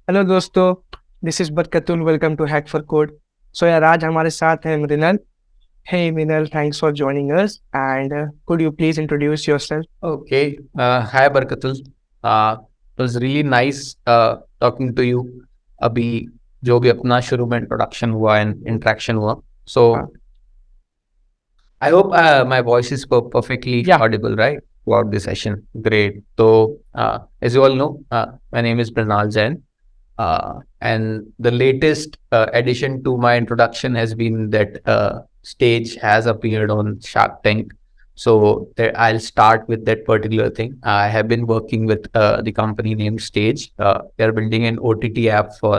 Hello दोस्तों, this is Barkatul. Welcome to hack for code. So यार, आज हमारे साथ है Mrinal. Hey Mrinal, thanks for joining us and could you please introduce yourself? Okay. Hi, Barkatul. It was really nice talking to you. अभी जो भी अपना शुरू में इंट्रोडक्शन हुआ एंड इंटरेक्शन हुआ. So I hope my voice is perfectly या audible, right? Throughout the session. Great. So as you all know, my name is Pranal Jain. And the latest addition to my introduction has been that Stage has appeared on Shark Tank. So I'll start with that particular thing. I have been working with the company named Stage. They're building an OTT app for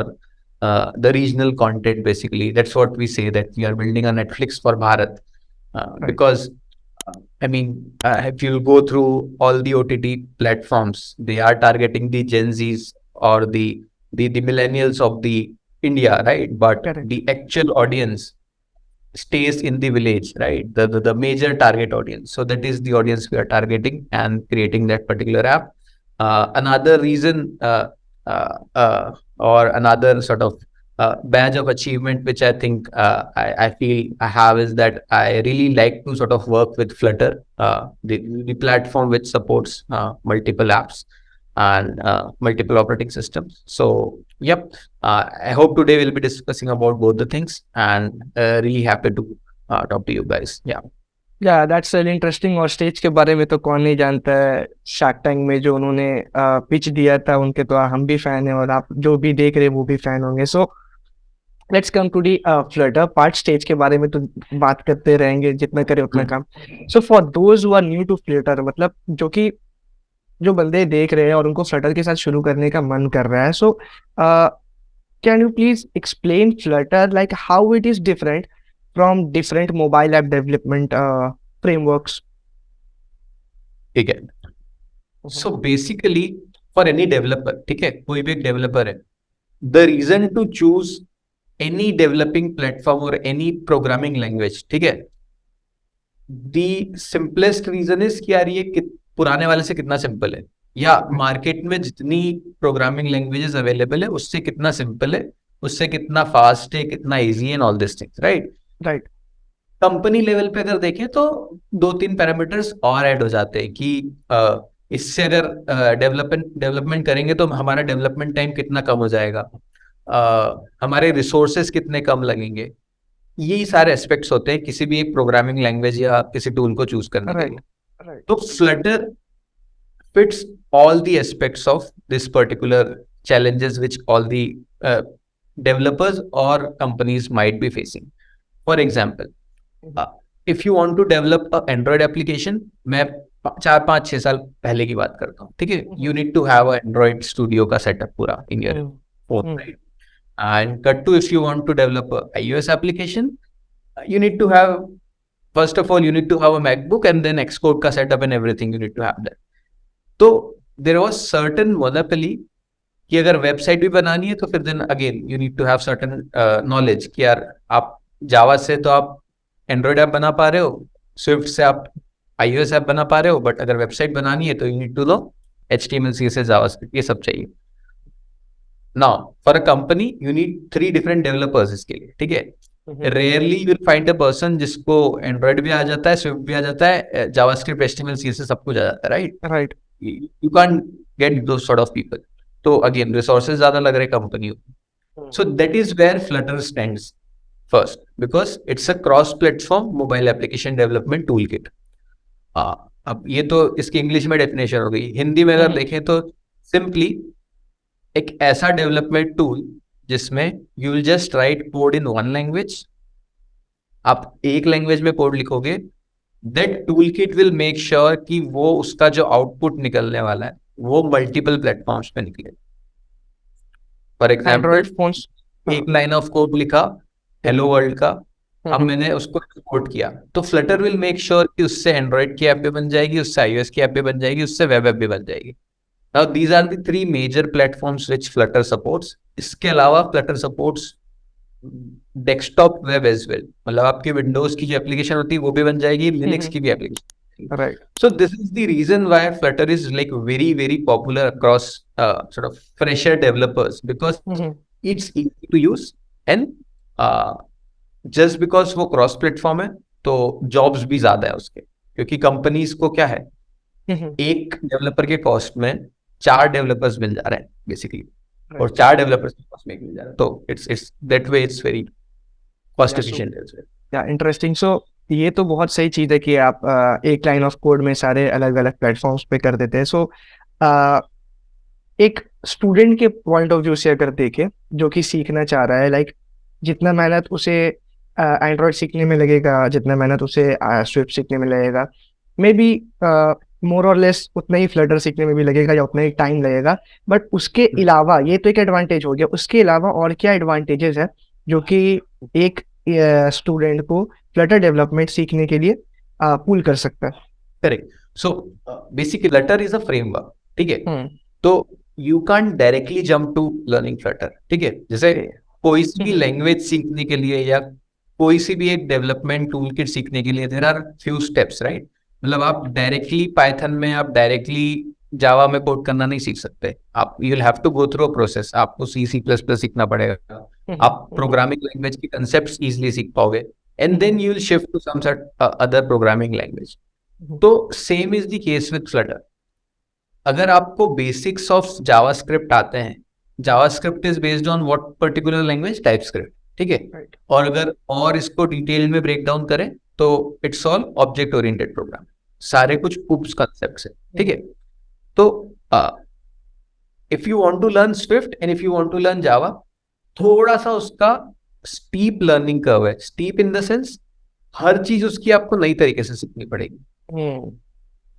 the regional content, basically. That's what we say, that we are building a Netflix for Bharat. Right. Because I mean, if you go through all the OTT platforms, they are targeting the Gen Zs or the millennials of the India, right? But correct. the actual audience stays in the village, right? The major target audience. So that is the audience we are targeting and creating that particular app. Another reason or another sort of badge of achievement, which I think I feel I have, is that I really like to sort of work with Flutter, the platform which supports multiple apps and multiple operating systems. So, yep, I hope today we'll be discussing about both the things, and really happy to talk to you guys. Yeah. या that's really interesting. और stage के बारे में तो कौन नहीं जानता है। शार्क टैंक में जो उन्होंने पिच दिया था, उनके तो हम भी फैन हैं और आप जो भी देख रहे हैं वो भी फैन होंगे। So let's come to the Flutter part. Stage के बारे में तो बात करते रहेंगे, जितना करे उतना कम। So for those who are new to Flutter, मतलब जो बंदे देख रहे हैं और उनको फ्लटर के साथ शुरू करने का मन कर रहा है, so can you please explain Flutter, like how it is different from different mobile app development frameworks? ठीक है. So basically for any developer, ठीक है, कोई भी एक डेवलपर है, the reason to choose any developing platform और एनी प्रोग्रामिंग लैंग्वेज, ठीक है, दी सिंपलेस्ट रीजन इज कि यार ये पुराने वाले से कितना सिंपल है, या मार्केट में जितनी प्रोग्रामिंग लैंग्वेजेस अवेलेबल है उससे कितना सिंपल है, उससे कितना फास्ट है, कितना easy and all this things, right. Right. Company level पे अगर देखें तो दो तीन पैरामीटर्स और ऐड हो जाते हैं कि इससे अगर डेवलपमेंट करेंगे तो हमारा डेवलपमेंट टाइम कितना कम हो जाएगा, हमारे रिसोर्सेस कितने कम लगेंगे. यही सारे एस्पेक्ट्स होते हैं किसी भी एक प्रोग्रामिंग लैंग्वेज या किसी टूल को चूज करने के लिए. राइट। राइट। तो Flutter fits all the aspects of this particular challenges which all the developers or companies might be facing. For example, if you want to develop a Android application, मैं 4 5 6 साल पहले की बात करता हूँ, ठीक है, you need to have a Android studio का setup पूरा in your phone, right? And cut to, if you want to develop a iOS application, you need to have, first of all, you need to have a MacBook, and then Xcode का setup and everything you need to have that. तो there was certain monopoly कि अगर website भी बनानी है तो फिर then again you need to have certain knowledge कि यार आप जावा से तो आप एंड्रॉयड ऐप बना पा रहे हो, स्विफ्ट से आप iOS ऐप बना पा रहे हो, बट अगर वेबसाइट बनानी है तो you need to know HTML CSS JavaScript, ये सब चाहिए. Now for a company you need 3 different developers इसके लिए, ठीक है. Rarely you will find a person जिसको एंड्रॉयड भी आ जाता है, स्विफ्ट भी आ जाता है, जावास्क्रिप्ट HTML CSS सब कुछ आ जाता है, right. Right. You can't get those sort of people. So again, resources ज़्यादा लग रहे company. So that is where Flutter stands first, because it's a cross-platform mobile application development toolkit. अब ये तो इसकी इंग्लिश में डेफिनेशन हो गई. हिंदी में अगर देखें तो सिंपली एक ऐसा डेवलपमेंट टूल जिसमें you will just right code in one language. आप एक लैंग्वेज में कोड लिखोगे, that tool kit will make sure कि वो उसका जो आउटपुट निकलने वाला है वो मल्टीपल प्लेटफॉर्म्स पे निकले. For example, Android phones. एक लाइन ऑफ कोड लिखा हेलो वर्ल्ड का, अब मैंने उसको एक्सपोर्ट किया, तो फ्लटर विल मेक श्योर कि उससे एंड्रॉइड की ऐप भी बन जाएगी, उससे iOS की ऐप भी बन जाएगी, उससे वेब ऐप भी बन जाएगी. Now these are the 3 major platforms which Flutter supports. इसके अलावा Flutter supports desktop web as well, मतलब आपकी विंडोज की जो एप्लीकेशन होती है वो भी बन जाएगी, लिनक्स की भी application. Right. So this is the reason why Flutter is like very, very popular across sort of fresher developers, because it's easy to use, and uh, just because वो क्रॉस प्लेटफॉर्म है तो jobs भी ज्यादा है उसके, क्योंकि companies को क्या है, एक डेवलपर के कॉस्ट में 4 डेवलपर्स मिल जा रहे हैं बेसिकली, और 4 डेवलपर्स के कॉस्ट में एक मिल जा रहा है, तो it's that way it's very cost efficient. या इंटरेस्टिंग। सो ये तो बहुत सही चीज़ है कि आप एक लाइन ऑफ कोड में सारे अलग अलग प्लेटफॉर्म्स पे कर देते हैं। सो एक स्टूडेंट के पॉइंट ऑफ व्यू से अगर देखें जो कि सीखना चाह रहा है, लाइक जितना मेहनत उसे एंड्रॉयड सीखने में लगेगा, जितना मेहनत उसे स्विफ्ट सीखने में लगेगा, मे बी मोर और लेस उतना ही फ्लटर सीखने में भी लगेगा या उतना ही टाइम लगेगा। बट उसके अलावा ये तो एक एडवांटेज हो गया, उसके अलावा और क्या एडवांटेजेस है जो कि एक स्टूडेंट को फ्लटर डेवलपमेंट सीखने के लिए पुल कर सकता है? Correct. So basically Flutter is a framework, ठीक है, तो you can directly jump to learning Flutter, ठीक है। जैसे कोई सी भी लैंग्वेज सीखने के लिए या कोई सी भी एक डेवलपमेंट टूल किट सीखने के लिए there are few steps, right. मतलब आप डायरेक्टली पाइथन में, आप डायरेक्टली जावा में कोड करना नहीं सीख सकते, आप you will have to go through a process. आपको C++ सीखना पड़ेगा, आप प्रोग्रामिंग लैंग्वेज की कंसेप्ट्स इजीली सीख पाओगे, and then you will shift to some other programming language. तो same is the case with Flutter. अगर आपको बेसिक्स ऑफ जावास्क्रिप्ट आते हैं, JavaScript is based on what particular language, TypeScript, ठीक है। और अगर और इसको डिटेल में ब्रेक डाउन करें तो it's all object oriented program, सारे कुछ उप्स कॉन्सेप्ट्स है, ठीक है। तो if you want to learn Swift and if you want to learn Java, थोड़ा सा उसका स्टीप लर्निंग कर्व है। स्टीप इन द सेंस हर चीज उसकी आपको नई तरीके से सीखनी पड़ेगी।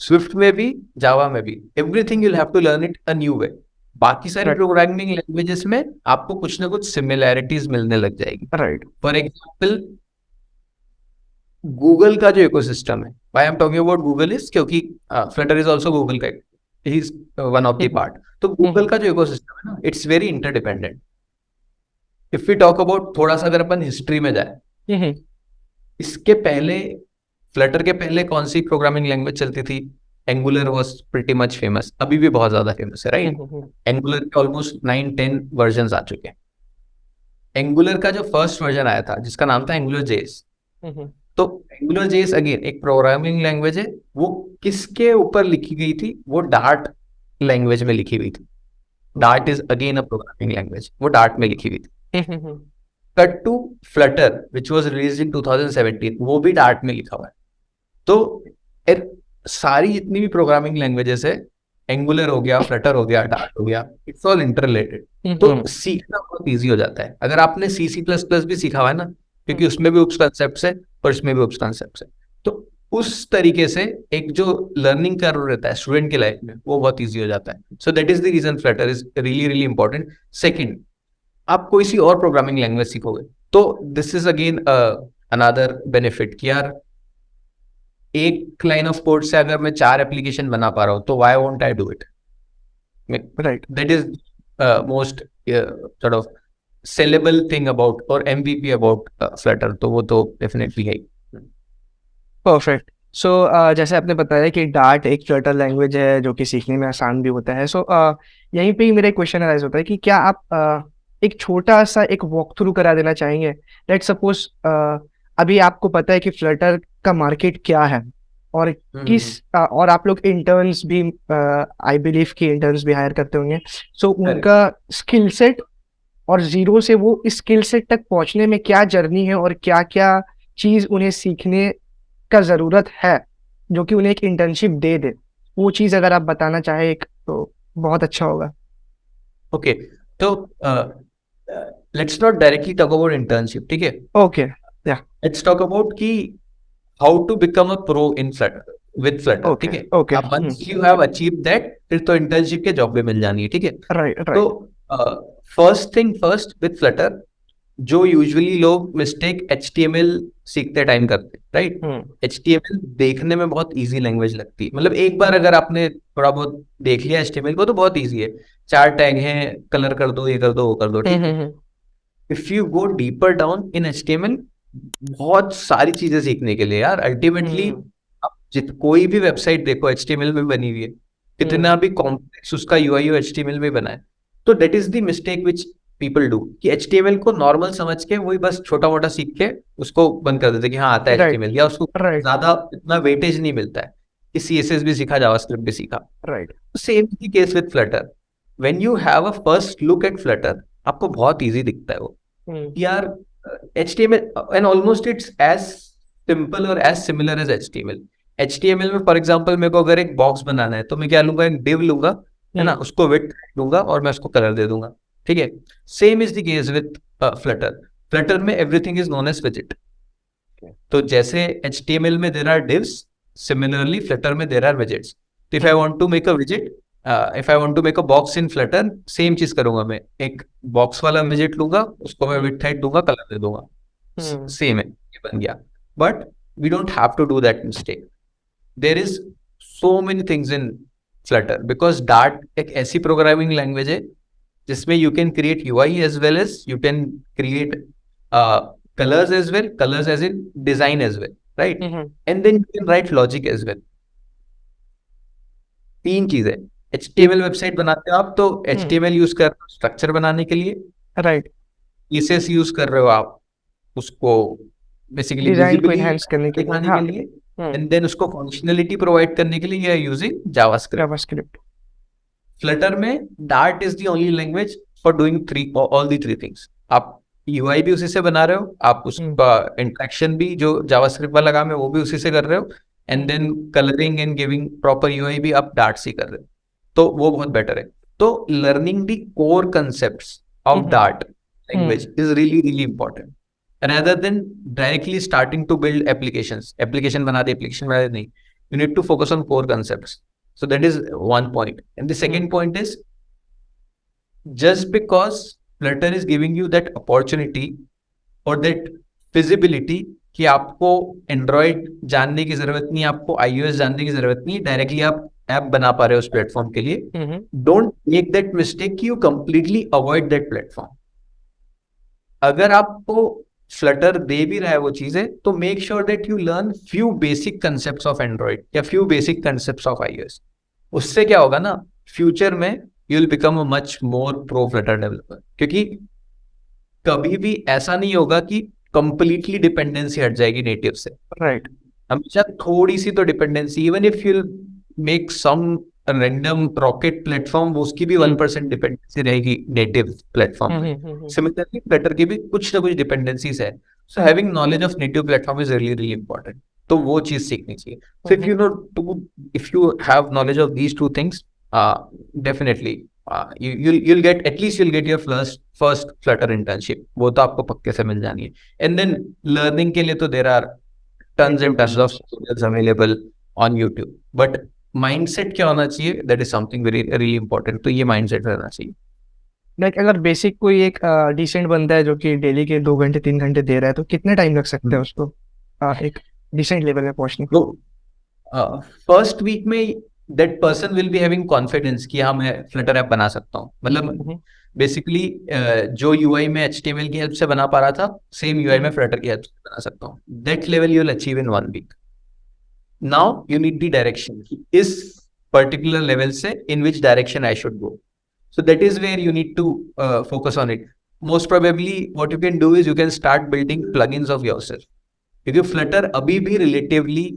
स्विफ्ट में भी, जावा में भी, everything you have to learn it a new way. बाकी सारी प्रोग्रामिंग लैंग्वेजेस में आपको कुछ ना कुछ सिमिलैरिटीज मिलने लग जाएगी, राइट। फॉर एग्जांपल गूगल का जो इकोसिस्टम है, why I am talking about Google is क्योंकि फ्लटर इज आल्सो गूगल का, he is one of the part. तो गूगल का जो इकोसिस्टम है ना, it's very interdependent. If we talk about, थोड़ा सा अगर अपन हिस्ट्री में जाए, इसके पहले, फ्लटर के पहले कौन सी प्रोग्रामिंग लैंग्वेज चलती थी? Angular was pretty much famous, अभी भी बहुत ज्यादा फेमस है, राइट। एंगुलर के ऑलमोस्ट 9-10 वर्जन आ चुके हैं। एंगुलर का जो फर्स्ट वर्जन आया था जिसका नाम था एंगुलर जेएस, तो एंगुलर जेएस अगेन एक प्रोग्रामिंग लैंग्वेज है। वो किसके ऊपर लिखी गई थी? वो डार्ट लैंग्वेज में लिखी हुई थी। Dart is again a programming language, वो डार्ट में लिखी हुई थी। Cut to Flutter which was release in 2017, वो भी डार्ट में लिखा हुआ है। तो सारी जितनी भी प्रोग्रामिंग लैंग्वेजेस है, एंगुलर हो गया, फ्लटर हो गया, डार्ट हो गया, इट्स ऑल इंटररिलेटेड। तो सीखना बहुत इजी हो जाता है अगर आपने C++ भी सीखा हुआ है ना, क्योंकि उसमें भी उप्स कॉन्सेप्ट्स है और इसमें भी उप्स कॉन्सेप्ट्स है। तो उस तरीके से एक जो लर्निंग कर्व रहता है स्टूडेंट की लाइफ में, वो बहुत इजी हो जाता है। So that is the reason Flutter is really really important. Second, आप कोई सी और प्रोग्रामिंग लैंग्वेज सीखोगे तो this is again another benefit कि यार एक लाइन ऑफ कोड से अगर मैं 4 एप्लीकेशन बना पा रहा हूं तो why won't I do it, right. That is most sort of saleable thing about और MVP अबाउट फ्लटर, तो वो तो डेफिनेटली है। परफेक्ट। सो जैसे आपने बताया कि डार्ट एक फ्लटर लैंग्वेज है जो कि सीखने में आसान भी होता है। सो यहीं पे ही मेरा क्वेश्चन अराइज होता है कि क्या आप एक छोटा सा एक वॉक थ्रू करा देना चाहेंगे? लेट्स सपोज अभी आपको पता है कि फ्लटर का मार्केट क्या है और और आप लोग इंटर्न्स भी, आई बिलीव कि इंटर्न्स भी हायर करते होंगे। सो उनका स्किल सेट और जीरो से वो इस स्किल सेट तक पहुंचने में क्या जर्नी है और क्या क्या चीज उन्हें सीखने का जरूरत है जो कि उन्हें एक इंटर्नशिप दे दे, वो चीज अगर आप बताना चाहे एक तो बहुत अच्छा होगा। ओके, तो let's not directly talk about internship, ठीक है। ओके, या लेट्स टॉक अबाउट कि how to become a pro in Flutter with Flutter, ठीक है। ओके, अब once you have achieve that, फिर तो इंटर्नशिप के जॉब भी मिल जानी है, ठीक है। राइट। तो first thing first with Flutter, जो यूजुअली लोग मिस्टेक HTML सीखते टाइम करते हैं, राइट। HTML देखने में बहुत इजी लैंग्वेज लगती है, मतलब एक बार अगर आपने थोड़ा बहुत देख लिया HTML को तो बहुत इजी है। 4 टैग हैं, कलर कर दो, ये कर दो, वो कर दो, ठीक है। If you go deeper down in HTML, बहुत सारी चीजें सीखने के लिए यार। अल्टीमेटली आप कोई भी वेबसाइट देखो HTML में बनी हुई है, कितना भी कॉम्प्लेक्स उसका UI हो HTML में बना है। तो that is the mistake which people do कि HTML को नॉर्मल समझ के वही बस छोटा मोटा सीख के उसको बंद कर देते कि हाँ आता है Right. HTML, या उसको Right. ज्यादा इतना वेटेज नहीं मिलता है कि CSS भी सीखा, जावास्क्रिप्ट भी सीखा। Right. Same the case with Flutter. When you have a first look at Flutter, आपको बहुत इजी दिखता है वो यार HTML, and almost it's as simple or as similar as HTML। HTML में फॉर एग्जांपल मेरे को अगर एक बॉक्स बनाना है तो मैं क्या लूंगा, एक div लूंगा, है ना, उसको विड्थ दूंगा और मैं उसको कलर दे दूंगा, ठीक है। Same is the case with Flutter. Flutter में एवरीथिंग इज नोन एज विजेट। तो जैसे HTML में there are divs, similarly Flutter में देयर आर विजेट्स। तो if I want to make a विजेट, if I want to make a box in Flutter, same चीज करूंगा, मैं एक बॉक्स वाला विजेट लूंगा, उसको मैं विड्थ हाइट दूंगा, कलर दे दूंगा, सेम है, ये बन गया। But we don't have to do that mistake. There is so many things in Flutter because Dart एक ऐसी प्रोग्रामिंग लैंग्वेज है जिसमें you can create UI as well as you can create colors as well, colors as in design as well, right? And then you can write logic as well। तीन चीजें। HTML website बनाते हो आप तो HTML use कर रहे हो structure बनाने के लिए, राइट। CSS यूज कर रहे हो आप उसको बेसिकली डिजाइन को एनहांस करने के दिखाने लिए, के लिए, एंड देन उसको फंक्शनलिटी प्रोवाइड करने के लिए यूजिंग जावास्क्रिप्ट। जावास्क्रिप्ट। फ्लटर में dart is the only language for doing all the three things. आप UI भी उसी से बना रहे हो, आप उसका इंटरेक्शन भी जो जावास्क्रिप्ट वाला काम है वो भी उसी से कर रहे हो, and then colouring and giving proper UI भी आप डार्ट से कर रहे हो, तो वो बहुत बेटर है। तो learning the core concepts of dart language is really really important rather than directly starting to build applications। application बना दे, नहीं, you need to focus on core concepts। so that is one point, and the second point is just because Flutter is giving you that opportunity or that feasibility कि आपको Android जानने की जरूरत नहीं, आपको iOS जानने की जरूरत नहीं, डायरेक्टली आप ऐप बना पा रहे हो उस प्लेटफॉर्म के लिए, डोंट मेक दैट मिस्टेक कि you completely avoid that platform. अगर आपको फ्लटर दे भी रहा है वो चीजें, तो make sure that you learn few basic concepts of Android या few basic concepts of iOS। उससे क्या होगा ना, फ्यूचर में you will become a much more pro Flutter developer, क्योंकि कभी भी ऐसा नहीं होगा कि कंप्लीटली डिपेंडेंसी हट जाएगी नेटिव से, राइट। हमेशा थोड़ी सी तो dependency, even if you make some random rocket platform, उसकी भी 1% डिपेंडेंसी रहेगी नेटिव प्लेटफॉर्म में। सिमिलरली फ्लटर की भी कुछ ना कुछ डिपेंडेंसीज है। So having knowledge of native platform is really really important, तो वो चीज सीखनी चाहिए। So if you have knowledge of these two things, definitely you'll get at least you'll get your first Flutter internship, वो तो आपको पक्के से मिल जानी है। एंड देन लर्निंग के लिए तो there are tons and tons of tutorials available on YouTube, but mindset क्या होना चाहिए, that is something very really important। तो ये mindset रहना चाहिए। लाइक अगर बेसिक कोई एक डिसेंट बंदा है जो कि डेली के 2 घंटे 3 घंटे दे रहा है, तो कितने टाइम लग सकता है उसको एक डिसेंट लेवल में पहुंचने को? फर्स्ट वीक में that person will be having confidence कि हाँ मैं फ्लटर ऐप बना सकता हूँ। मतलब बेसिकली जो UI में HTML की हेल्प से बना पा रहा था, सेम UI में फ्लटर की हेल्प से बना सकता हूँ। That level you will achieve in 1 week। Now you need the direction, इस particular level से in which direction I should go। So that is where you need to focus on it। Most probably what you can do is you can start building plugins of yourself, क्योंकि Flutter अभी भी relatively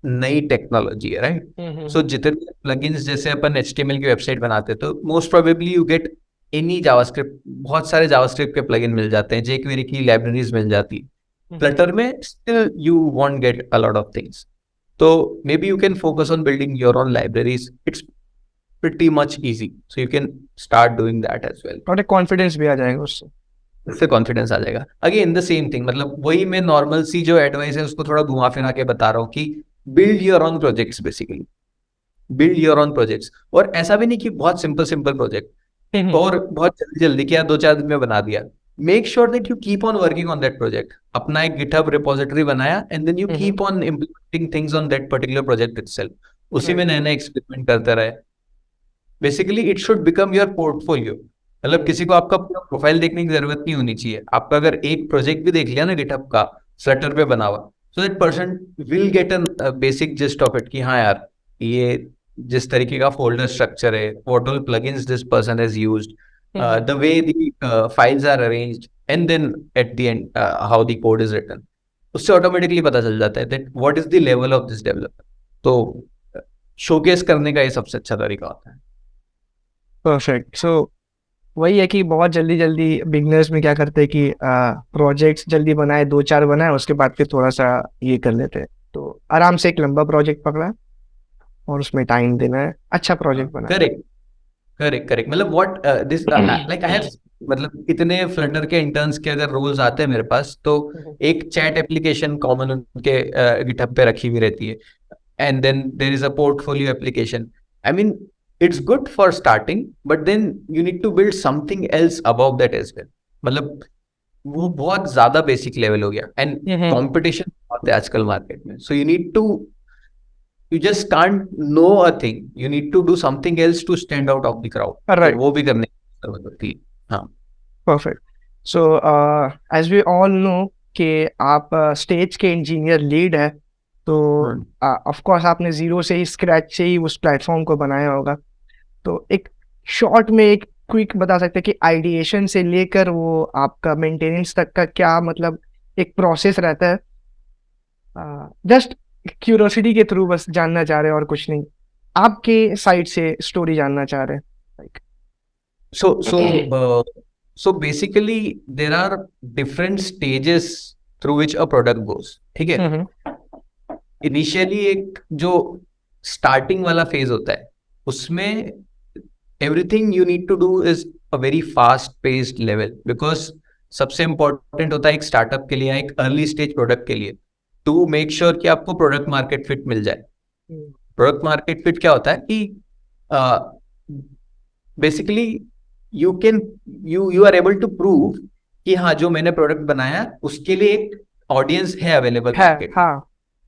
नई technology है, right. सो जितने plugins जैसे अपन HTML की website बनाते तो most probably you get any JavaScript, बहुत सारे जावास्क्रिप्ट के प्लगइन मिल जाते हैं, jQuery की लाइब्रेरीज मिल जाती है। फ्लटर में still you won't get a lot of things, तो maybe you can focus on building your own libraries. It's pretty much easy, so you can start doing that as well. और एक confidence भी आ जाएगा उससे confidence आ जाएगा। Again the same thing, मतलब वही मैं नॉर्मल सी जो एडवाइस है उसको थोड़ा घुमा फिरा के बता रहा हूँ कि build your own projects, basically build your oन प्रोजेक्ट्स। और ऐसा भी नहीं कि बहुत सिंपल प्रोजेक्ट और बहुत जल्दी किया 2-4 दिन में बना दिया। Make sure that you keep on working on that project. अपना एक गिटहब रिपोजिटरी बनाया and then you keep on implementing things on that particular project itself, उसी में नए नए एक्सपेरिमेंट करते रहे। Basically it should become your portfolio. मतलब किसी को आपका पूरा प्रोफाइल देखने की जरूरत नहीं होनी चाहिए। आपका अगर एक प्रोजेक्ट भी देख लिया ना गिटहब का फ्लटर पे बना हुआ, so that person will get a basic gist of it कि हाँ यार ये जिस तरीके का फोल्डर स्ट्रक्चर है, what all plugins this person has used, the way the files are arranged, and then at the end how the code is written, उससे automatically पता चल जाता है that what is the level of this developer. तो showcase करने का ये सबसे अच्छा तरीका होता है. परफेक्ट. सो वही है कि बहुत जल्दी जल्दी बिगनर्स में क्या करते हैं कि प्रोजेक्ट्स जल्दी बनाए, 2-4 बनाए, उसके बाद फिर थोड़ा सा ये कर लेते हैं. तो आराम से एक लंबा प्रोजेक्ट पकड़ा और उसमें टाइम देना है, अच्छा प्रोजेक्ट बना. Correct correct correct. मतलब what this like I have, मतलब इतने फ्लटर के इंटर्न्स के अगर रोल्स आते हैं मेरे पास, तो एक चैट एप्लीकेशन कॉमन उनके गिटहब पे रखी हुई रहती है, and then there is a portfolio application. I mean it's good for starting, but then you need to build something else above that as well. मतलब वो बहुत ज्यादा बेसिक लेवल हो गया, एंड कंपटीशन बहुत है आजकल मार्केट में. So you need to, you just can't know a thing, you need to do something else to stand out of the crowd. Right. तो वो भी करने की जरूरत होती है. हाँ. Perfect. So as we all know कि आप स्टेज के इंजीनियर लीड है, तो ऑफ कोर्स आपने जीरो से ही, स्क्रैच से ही उस प्लेटफॉर्म को बनाया होगा. तो एक शॉर्ट में एक क्विक बता सकते हैं कि आइडिएशन से लेकर वो आपका मेंटेनेंस तक का क्या मतलब एक प्रोसेस रहता है. जस्ट क्यूरियोसिटी के थ्रू बस जानना चाह रहे हैं और कुछ नहीं, आपके साइड से स्टोरी जानना चाह रहे हैं. Like so basically there are different stages through which a product goes. ठीक है. इनिशियली एक जो स्टार्टिंग वाला फेज होता है, उसमें everything you need to do is a very fast paced level, because सबसे इंपॉर्टेंट होता है एक स्टार्टअप के लिए, एक अर्ली स्टेज प्रोडक्ट के लिए, टू मेक श्योर कि आपको प्रोडक्ट मार्केट फिट मिल जाए. प्रोडक्ट मार्केट फिट क्या होता है कि basically you are able to prove कि हाँ जो मैंने प्रोडक्ट बनाया उसके लिए एक ऑडियंस है अवेलेबल मार्केट.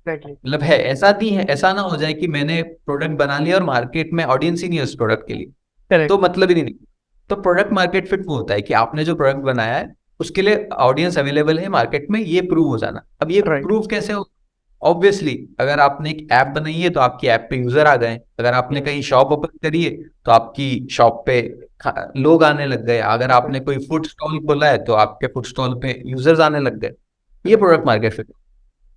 मतलब है, ऐसा नहीं है, ऐसा ना हो जाए कि मैंने प्रोडक्ट बना लिया और मार्केट में ऑडियंस ही नहीं है उस प्रोडक्ट के लिए. Correct. तो मतलब ही नहीं. तो प्रोडक्ट मार्केट फिट वो होता है कि आपने जो प्रोडक्ट बनाया है उसके लिए ऑडियंस अवेलेबल है मार्केट में, ये प्रूव हो जाना. अब ये प्रूव कैसे हो? ऑब्वियसली अगर आपने एक ऐप बनाई है तो आपकी ऐप पे यूजर आ गए, अगर आपने कहीं शॉप ओपन करी है तो आपकी शॉप पे लोग आने लग गए, अगर आपने कोई फूड स्टॉल खोला है तो आपके फूड स्टॉल पे यूजर्स आने लग गए. ये प्रोडक्ट मार्केट फिट.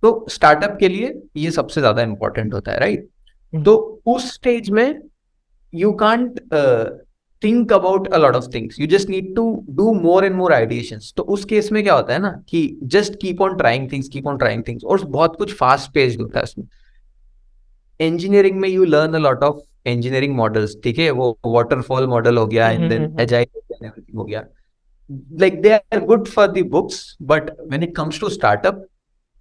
तो स्टार्टअप के लिए ये सबसे ज्यादा इंपॉर्टेंट होता है, राइट? तो उस स्टेज में you can't think about a lot of things, you just need to do more and more ideations. तो उस केस में क्या होता है ना कि just keep on trying things, और बहुत कुछ fast paced होता है उसमें. इंजीनियरिंग में you learn a lot of engineering models, ठीक है, वो waterfall model हो गया, and then agile everything हो गया. Like they are good for the books, but when it comes to startup,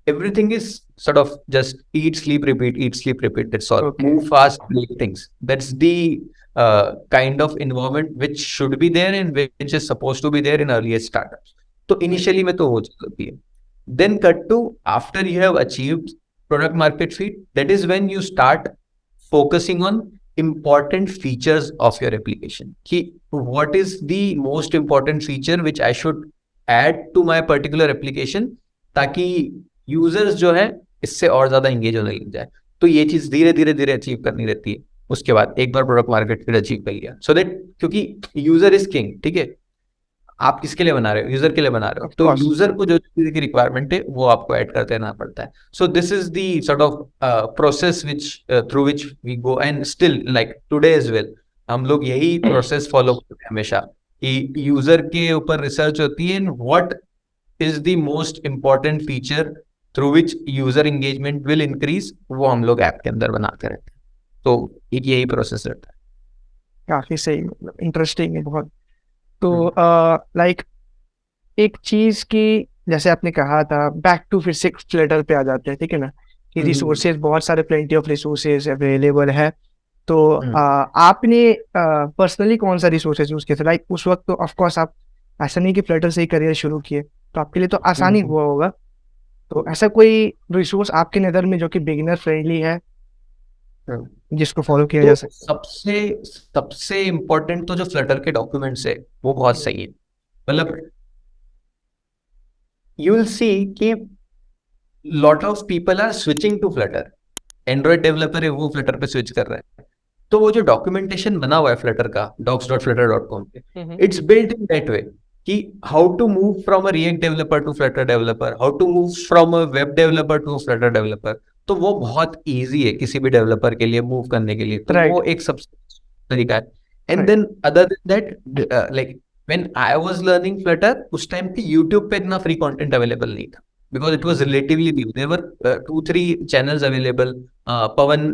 everything is sort of just eat, sleep, repeat. That's all. Okay. Move fast, break things. That's the kind of environment which should be there and which is supposed to be there in earliest startups. So initially में तो हो जाती है. Then cut to after you have achieved product market fit, that is when you start focusing on important features of your application. कि what is the most important feature which I should add to my particular application, ताकि users जो है इससे और ज्यादा engage होने लग जाए. तो ये चीज धीरे धीरे अचीव करनी रहती है. उसके बाद एक बार प्रोडक्ट मार्केट फिट अचीव कर लिया, सो दैट, क्योंकि यूजर इज किंग, ठीक है, आप किसके लिए बना रहे हो? यूजर के लिए बना रहे हो, तो यूजर को जो चीज की रिक्वायरमेंट है वो आपको ऐड करते रहना पड़ता है. So this is the sort of process which through which we go, and still like today as well हम लोग यही प्रोसेस फॉलो करते हैं हमेशा, कि यूजर के ऊपर रिसर्च होती है, what is the most important feature through which user engagement will increase, वो हम लोग ऐप के अंदर बनाते रहते हैं. तो एक यही प्रोसेस रहता है. काफी सही, मतलब इंटरेस्टिंग है बहुत. तो लाइक एक चीज की, जैसे आपने कहा था, बैक टू फिर से फ्लटर पे आ जाते हैं, ठीक है ना, कि रिसोर्सेज बहुत सारे, प्लेंटी ऑफ रिसोर्सेज अवेलेबल है. तो आपने पर्सनली कौन सा रिसोर्सेज यूज किया था? लाइक उस वक्त तो ऑफ कोर्स आप ऐसा नहीं कि फ्लटर से ही करियर शुरू किए, तो आपके लिए तो आसानी हुआ होगा. तो ऐसा कोई रिसोर्स आपके नज़र में जो कि बिगिनर फ्रेंडली है, जिसको फॉलो किया जा सकता? सबसे इम्पोर्टेंट तो जो फ्लटर के डॉक्यूमेंट्स है वो बहुत सही है. मतलब यू विल सी कि lot of people are switching to Flutter. Android developer है, वो फ्लटर पे स्विच कर रहे हैं. तो वो जो डॉक्यूमेंटेशन बना हुआ है फ्लटर का docs.flutter.com पे, it's built in that way कि how to move from a React developer to Flutter developer, how to move from a web developer to Flutter developer. तो वो बहुत इजी है किसी भी डेवलपर के लिए मूव करने के लिए. तो Right. वो एक सबसे तरीका है. And Right. Then other than that, like when I was learning Flutter, उस टाइम पे यूट्यूब पे इतना फ्री कंटेंट अवेलेबल नहीं था, because it was relatively new. There were 2-3 channels available. Pawan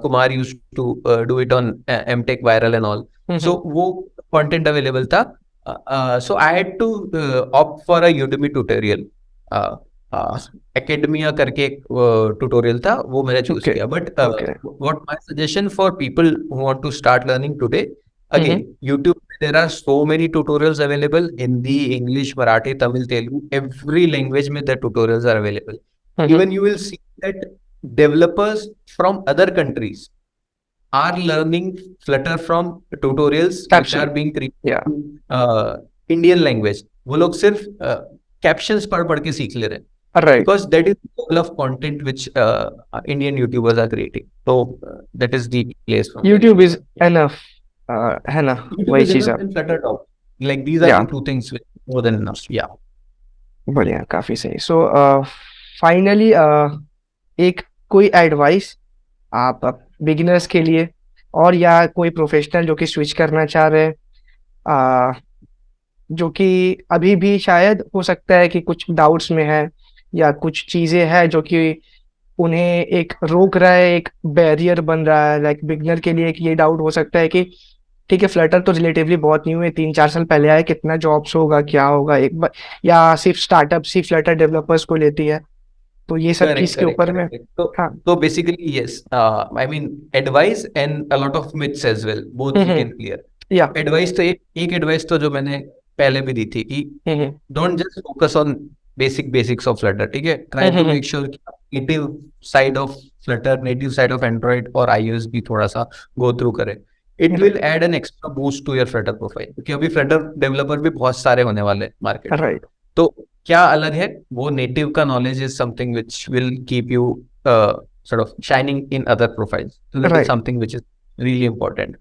Kumar used to do it on MTech Viral and all. So वो content available था. So I had to opt for a Udemy tutorial. Academia करके एक tutorial था, वो मैंने choose Okay. किया. But Okay. what my suggestion for people who want to start learning today, again, YouTube, there are so many tutorials available. Hindi, English, Marathi, Tamil, Telugu, every language में the tutorials are available. Even you will see that developers from other countries are learning Flutter from tutorials which are Absolutely. being created Yeah. in Indian language. वो लोग सिर्फ captions पढ़ के सीख ले रहे हैं. Right. Because that is the level of content which Indian YouTubers are creating. So that is the place from YouTube is enough. है ना, YouTube वही is चीज enough है. in Flutter Top. Like these are Yeah. the two things which more than enough. Yeah. बढ़िया, काफी सही. So finally एक कोई एडवाइस आप बिगिनर्स के लिए और या कोई प्रोफेशनल जो कि स्विच करना चाह रहे हैं, जो कि अभी भी शायद हो सकता है कि कुछ डाउट्स में है या कुछ चीजें हैं जो कि उन्हें एक रोक रहा है, एक बैरियर बन रहा है. लाइक बिगिनर के लिए एक ये डाउट हो सकता है कि ठीक है, फ्लटर तो रिलेटिवली बहुत न्यू है, 3-4 साल पहले आया, कितना जॉब्स होगा, क्या होगा, एक बार या सिर्फ स्टार्टअप सिर्फ फ्लटर डेवलपर्स को लेती है. तो ये सब चीज के ऊपर में. हाँ. So basically, yes. I mean, advice and a lot of myths as well. Both we can clear. या. Advice तो एक advice तो जो मैंने पहले भी दी थी कि don't just focus on basics of Flutter. ठीक है? Try to make sure कि native side of Flutter, native side of Android और iOS भी थोड़ा सा go through करें. It will add an extra boost to your Flutter profile. क्योंकि अभी Flutter developer भी बहुत सारे होने वाले मार्केट में. राइट. तो क्या अलग है, वो नेटिव का knowledge is something which will keep you sort of shining in other profiles. So that is something which is really important.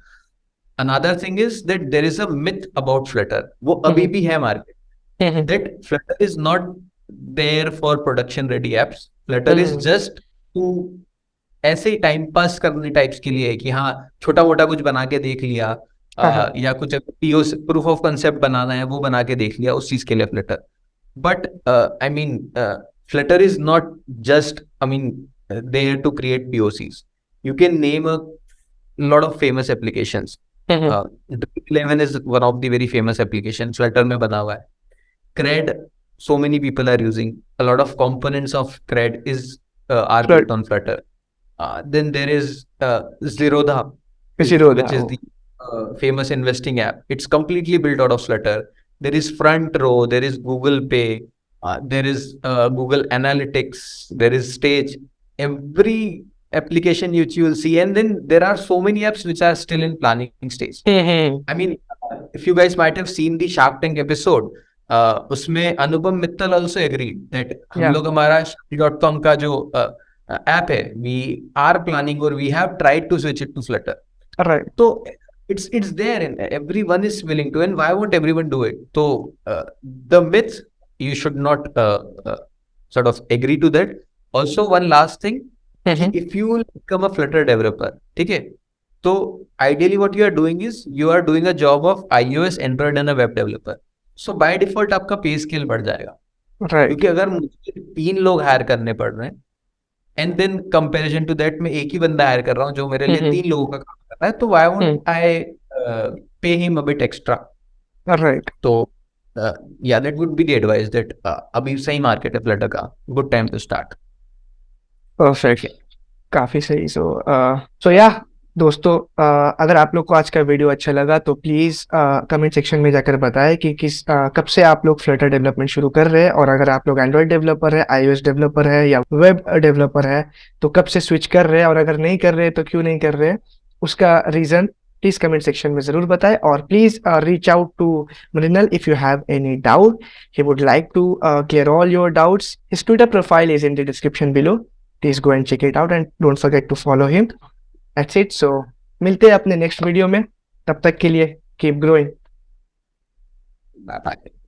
Another thing is that there is a myth about Flutter. वो अभी भी है market. That Flutter is not there for production ready apps. Flutter is just to ऐसे ही time pass करने types के लिए कि हाँ छोटा मोटा कुछ बना के देख लिया, या कुछ पीओ प्रूफ ऑफ कंसेप्ट बनाना है वो बना के देख लिया, उस चीज के लिए Flutter. But I mean Flutter is not just, I mean there to create POCs. You can name a lot of famous applications. Drip11 is one of the very famous applications. Flutter में बना हुआ है. CRED, so many people are using. A lot of components of CRED are built on Flutter. Then there is Zerodha, which is the famous investing app. It's completely built out of Flutter. There is Front Row, there is Google Pay, there is Google Analytics, there is Stage. Every application which you will see, and then there are so many apps which are still in planning stage. I mean, if you guys might have seen the Shark Tank episode, उसमें Anupam Mittal also agreed that हम लोग हमारा Shopee.com का जो app है, we are planning or we have tried to switch it to Flutter. Right. So it's there and everyone is willing to, and why won't everyone do it? So the myth, you should not sort of agree to that. Also, one last thing, if you will become a Flutter developer, ठीक है, तो ideally what you are doing is you are doing a job of iOS, Android and a web developer. So by default आपका पे scale बढ़ जाएगा. Right. क्योंकि अगर मुझे 3 लोग हायर करने पड़ रहे हैं, and then comparison to that मैं एक ही बंदा हायर कर रहा हूँ जो मेरे लिए 3 लोगों का काम कर रहा है, तो why won't I pay him a bit extra. Right. तो या that would be the advice that अभी सही मार्केट है फ्लटर का, good time to start. Perfect. काफी सही. सो या दोस्तों, अगर आप लोग को आज का वीडियो अच्छा लगा तो प्लीज़ कमेंट सेक्शन में जाकर बताएं कि कब से आप लोग फ्लटर डेवलपमेंट शुरू कर रहे हैं, और अगर आप लोग एंड्रॉयड डेवलपर है, iOS डेवलपर है या वेब डेवलपर है तो कब से स्विच कर रहे हैं, और अगर नहीं कर रहे तो क्यों नहीं कर रहे, उसका रीज़न प्लीज़ कमेंट सेक्शन में ज़रूर बताएं और please reach out to Mrinal if you have any doubt. He would like to clear all your doubts. His Twitter profile is in the description below. Please go and check it out and don't forget to follow him. That's it. So मिलते हैं अपने next video में, तब तक के लिए keep growing. Bye bye.